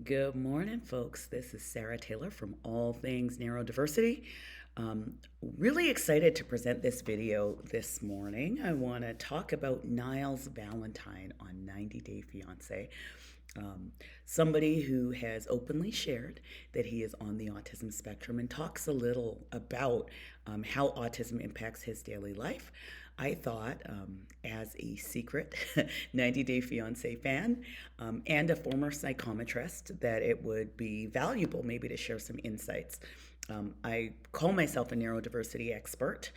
Good morning, folks. This is Sarah Taylor from All Things Neurodiversity. Really excited to present this video this morning. I want to talk about Niles Valentine on 90 Day Fiance. Um, Somebody who has openly shared that he is on the autism spectrum and talks a little about how autism impacts his daily life. I thought, as a secret 90 Day Fiance fan and a former psychometrist, that it would be valuable maybe to share some insights. I call myself a neurodiversity expert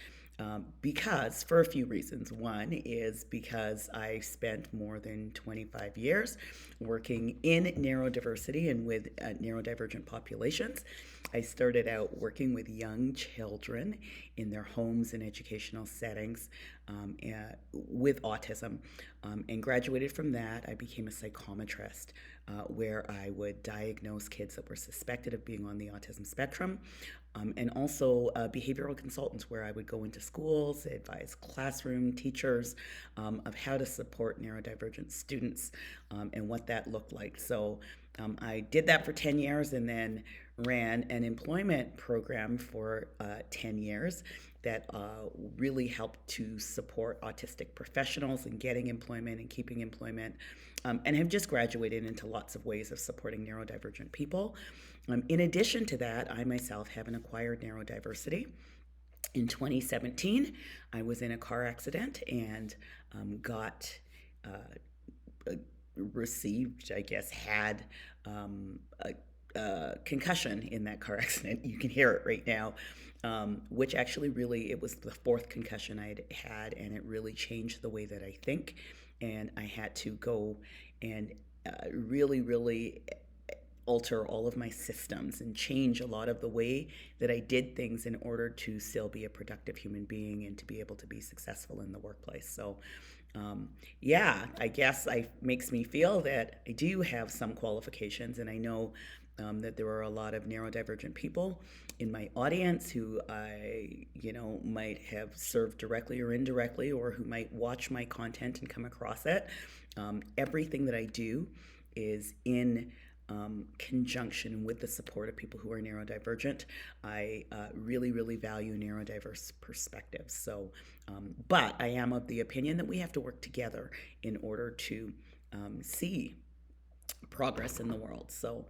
because, for a few reasons. One is because I spent more than 25 years working in neurodiversity and with neurodivergent populations. I started out working with young children in their homes and educational settings with autism and graduated from that. I became a psychometrist where I would diagnose kids that were suspected of being on the autism spectrum, and also behavioral consultants where I would go into schools, advise classroom teachers of how to support neurodivergent students and what that looked like. So I did that for 10 years and then ran an employment program for 10 years that really helped to support autistic professionals in getting employment and keeping employment, and have just graduated into lots of ways of supporting neurodivergent people. In addition to that, I myself have an acquired neurodiversity. In 2017, I was in a car accident and got received, I guess, had a concussion in that car accident. You can hear it right now, which actually really, it was the fourth concussion I'd had, and it really changed the way that I think. And I had to go and really alter all of my systems and change a lot of the way that I did things in order to still be a productive human being and to be able to be successful in the workplace. So, yeah, I guess it makes me feel that I do have some qualifications, and I know that there are a lot of neurodivergent people in my audience who might have served directly or indirectly, or who might watch my content and come across it. Everything that I do is in conjunction with the support of people who are neurodivergent. I really value neurodiverse perspectives. So, but I am of the opinion that we have to work together in order to see progress in the world. So,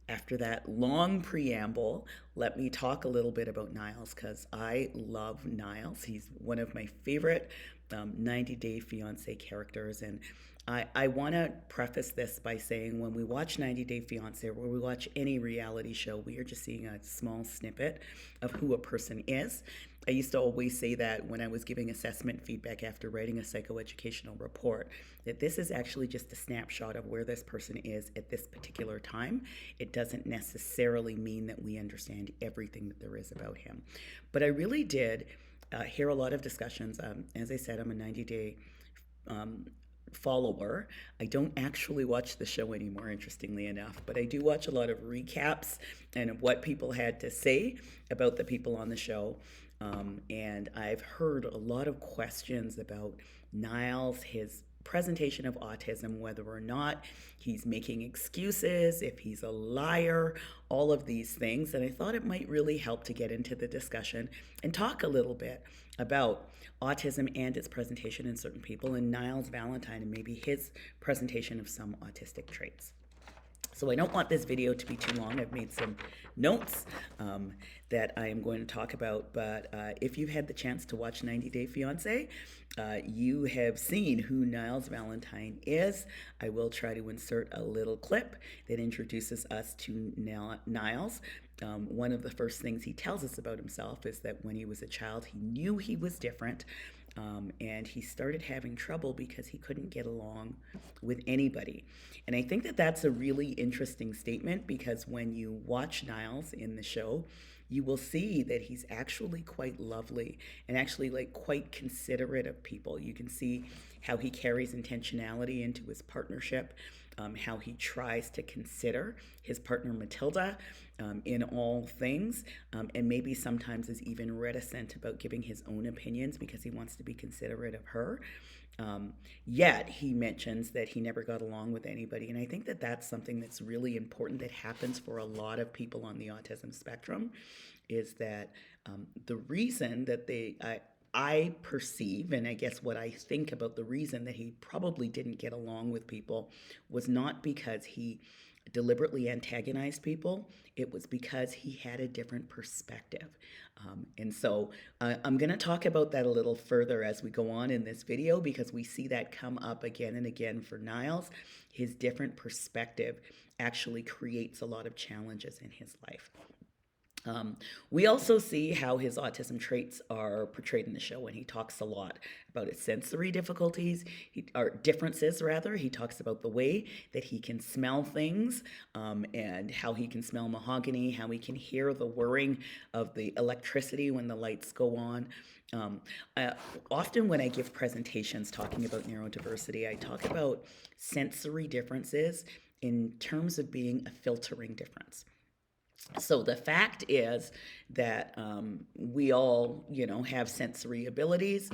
after that long preamble, let me talk a little bit about Niles, because I love Niles. He's one of my favorite 90 Day Fiance characters. And I want to preface this by saying, when we watch 90 Day Fiance, or when we watch any reality show, we are just seeing a small snippet of who a person is. I used to always say that when I was giving assessment feedback after writing a psychoeducational report, that this is actually just a snapshot of where this person is at this particular time. It doesn't necessarily mean that we understand everything that there is about him. But I really did hear a lot of discussions. As I said, I'm a 90-day follower. I don't actually watch the show anymore, interestingly enough, but I do watch a lot of recaps and what people had to say about the people on the show. And I've heard a lot of questions about Niles, his presentation of autism, whether or not he's making excuses, if he's a liar, all of these things. And I thought it might really help to get into the discussion and talk a little bit about autism and its presentation in certain people, and Niles Valentine and maybe his presentation of some autistic traits. So I don't want this video to be too long. I've made some notes that I am going to talk about, but if you've had the chance to watch 90 Day Fiance, you have seen who Niles Valentine is. I will try to insert a little clip that introduces us to Niles. One of the first things he tells us about himself is that when he was a child, he knew he was different. And he started having trouble because he couldn't get along with anybody. And I think that that's a really interesting statement, because when you watch Niles in the show, you will see that he's actually quite lovely and actually quite considerate of people. You can see how he carries intentionality into his partnership, how he tries to consider his partner Matilda in all things, and maybe sometimes is even reticent about giving his own opinions because he wants to be considerate of her. Um, Yet he mentions that he never got along with anybody. And I think that that's something that's really important that happens for a lot of people on the autism spectrum is that the reason that I perceive, and I guess what I think about the reason that he probably didn't get along with people was not because he deliberately antagonized people. It was because he had a different perspective. And so I'm going to talk about that a little further as we go on in this video because we see that come up again and again for Niles. His different perspective actually creates a lot of challenges in his life. We also see how his autism traits are portrayed in the show, and he talks a lot about his sensory difficulties, or differences rather. He talks about the way that he can smell things, and how he can smell mahogany, how he can hear the whirring of the electricity when the lights go on. Um, Often when I give presentations talking about neurodiversity, I talk about sensory differences in terms of being a filtering difference. So the fact is that we all, have sensory abilities,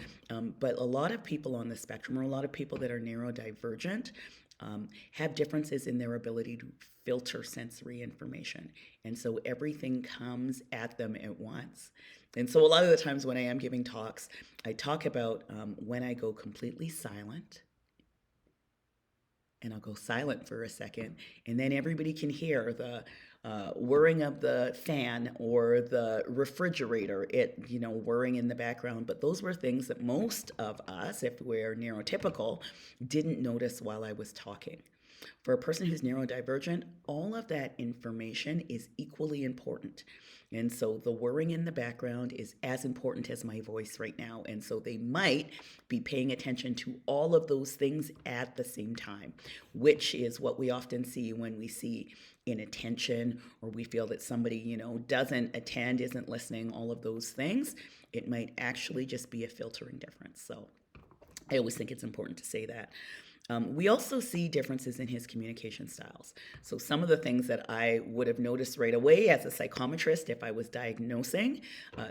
but a lot of people on the spectrum, or a lot of people that are neurodivergent, have differences in their ability to filter sensory information. And so everything comes at them at once. And so a lot of the times when I am giving talks, I talk about when I go completely silent, and I'll go silent for a second, and then everybody can hear the whirring of the fan or the refrigerator, whirring in the background. But those were things that most of us, if we're neurotypical, didn't notice while I was talking. For a person who's neurodivergent, all of that information is equally important. And so the whirring in the background is as important as my voice right now. And so they might be paying attention to all of those things at the same time, which is what we often see when we see inattention, or we feel that somebody, doesn't attend, isn't listening, all of those things. It might actually just be a filtering difference. So I always think it's important to say that. We also see differences in his communication styles. So some of the things that I would have noticed right away as a psychometrist if I was diagnosing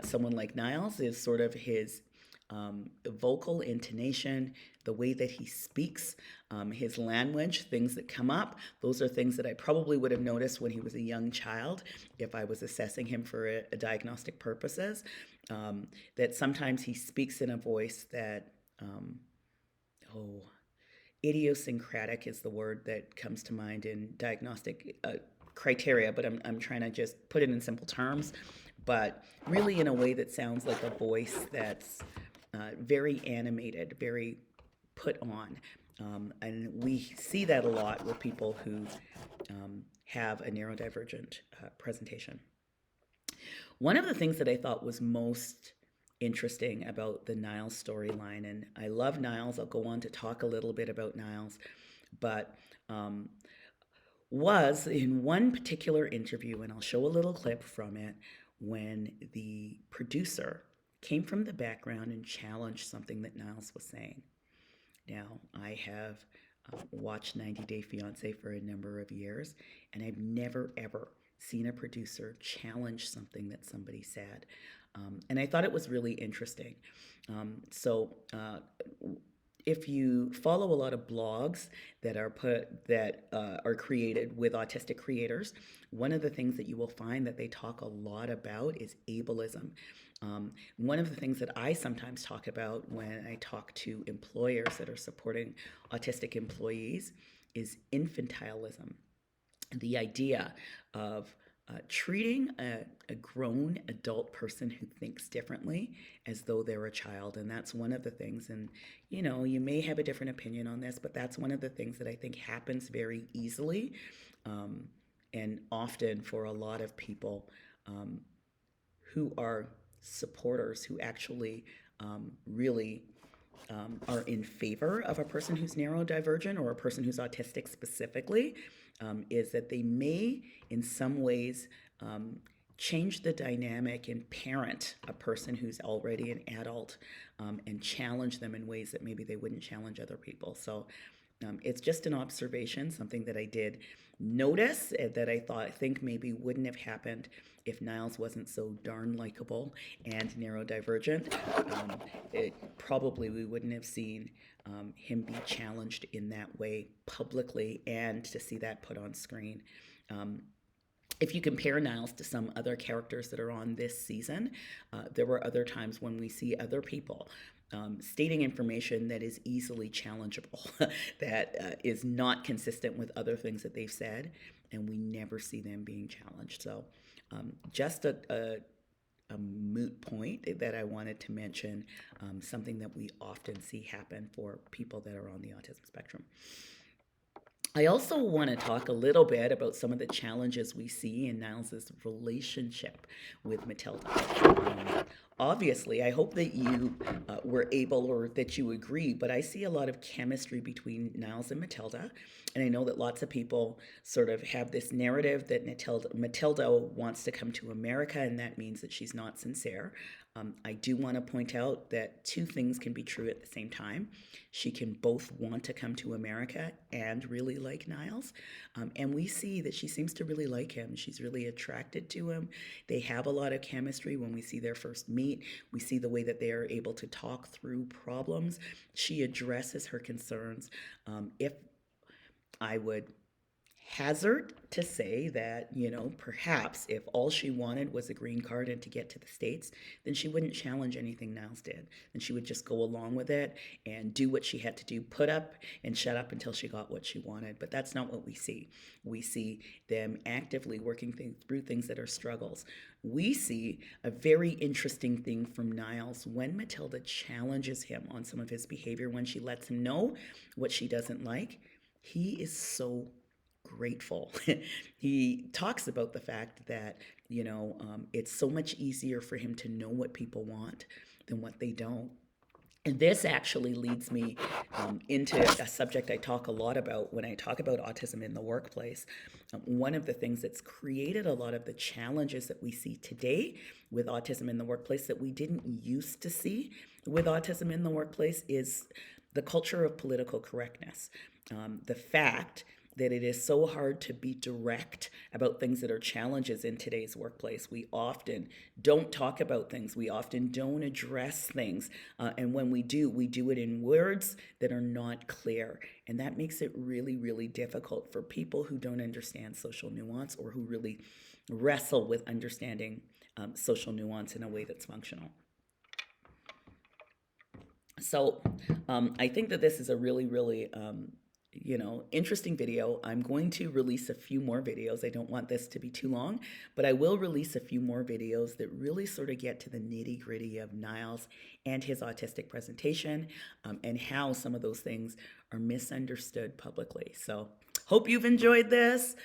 someone like Niles is sort of his vocal intonation, the way that he speaks, his language, things that come up. Those are things that I probably would have noticed when he was a young child if I was assessing him for a diagnostic purposes. That sometimes he speaks in a voice that, idiosyncratic is the word that comes to mind in diagnostic criteria, but I'm trying to just put it in simple terms, but really in a way that sounds like a voice that's very animated, very put on. And we see that a lot with people who have a neurodivergent presentation. One of the things that I thought was most interesting about the Niles storyline, and I love Niles, I'll go on to talk a little bit about Niles, but was in one particular interview, and I'll show a little clip from it, when the producer came from the background and challenged something that Niles was saying. Now, I have watched 90 Day Fiance for a number of years, and I've never, ever seen a producer challenge something that somebody said. And I thought it was really interesting. So if you follow a lot of blogs that are created with autistic creators, one of the things that you will find that they talk a lot about is ableism. One of the things that I sometimes talk about when I talk to employers that are supporting autistic employees is infantilism. The idea of treating a grown adult person who thinks differently as though they're a child. And that's one of the things, and you may have a different opinion on this, but that's one of the things that I think happens very easily and often for a lot of people who are supporters, who actually really are in favor of a person who's neurodivergent or a person who's autistic specifically, is that they may, in some ways, change the dynamic and parent a person who's already an adult and challenge them in ways that maybe they wouldn't challenge other people. So It's just an observation, something that I did notice that I think maybe wouldn't have happened if Niles wasn't so darn likable and neurodivergent. It probably we wouldn't have seen him be challenged in that way publicly and to see that put on screen. Um, if you compare Niles to some other characters that are on this season, there were other times when we see other people stating information that is easily challengeable, that is not consistent with other things that they've said, and we never see them being challenged. So, just a moot point that I wanted to mention, something that we often see happen for people that are on the autism spectrum. I also want to talk a little bit about some of the challenges we see in Niles's relationship with Matilda. Obviously, I hope that you were able or that you agree, but I see a lot of chemistry between Niles and Matilda. And I know that lots of people sort of have this narrative that Matilda wants to come to America, and that means that she's not sincere. I do want to point out that two things can be true at the same time. She can both want to come to America and really like Niles. And we see that she seems to really like him. She's really attracted to him. They have a lot of chemistry when we see their first meet. We see the way that they are able to talk through problems. She addresses her concerns. If I would hazard to say that, perhaps if all she wanted was a green card and to get to the States, then she wouldn't challenge anything Niles did. And she would just go along with it and do what she had to do, put up and shut up until she got what she wanted. But that's not what we see. We see them actively working through things that are struggles. We see a very interesting thing from Niles when Matilda challenges him on some of his behavior, when she lets him know what she doesn't like. He is so grateful. He talks about the fact that, it's so much easier for him to know what people want than what they don't. And this actually leads me into a subject I talk a lot about when I talk about autism in the workplace. One of the things that's created a lot of the challenges that we see today with autism in the workplace that we didn't used to see with autism in the workplace is the culture of political correctness. The fact that it is so hard to be direct about things that are challenges in today's workplace. We often don't talk about things. We often don't address things. And when we do it in words that are not clear. And that makes it really, really difficult for people who don't understand social nuance or who really wrestle with understanding social nuance in a way that's functional. So I think that this is a really, really interesting video. I'm going to release a few more videos. I don't want this to be too long, but I will release a few more videos that really sort of get to the nitty gritty of Niles and his autistic presentation and how some of those things are misunderstood publicly. So hope you've enjoyed this.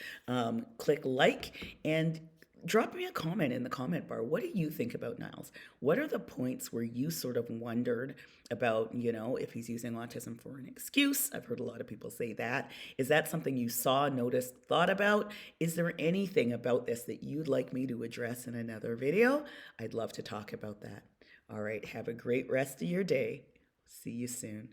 Click like and drop me a comment in the comment bar. What do you think about Niles? What are the points where you sort of wondered about, if he's using autism for an excuse? I've heard a lot of people say that. Is that something you saw, noticed, thought about? Is there anything about this that you'd like me to address in another video? I'd love to talk about that. All right, have a great rest of your day. See you soon.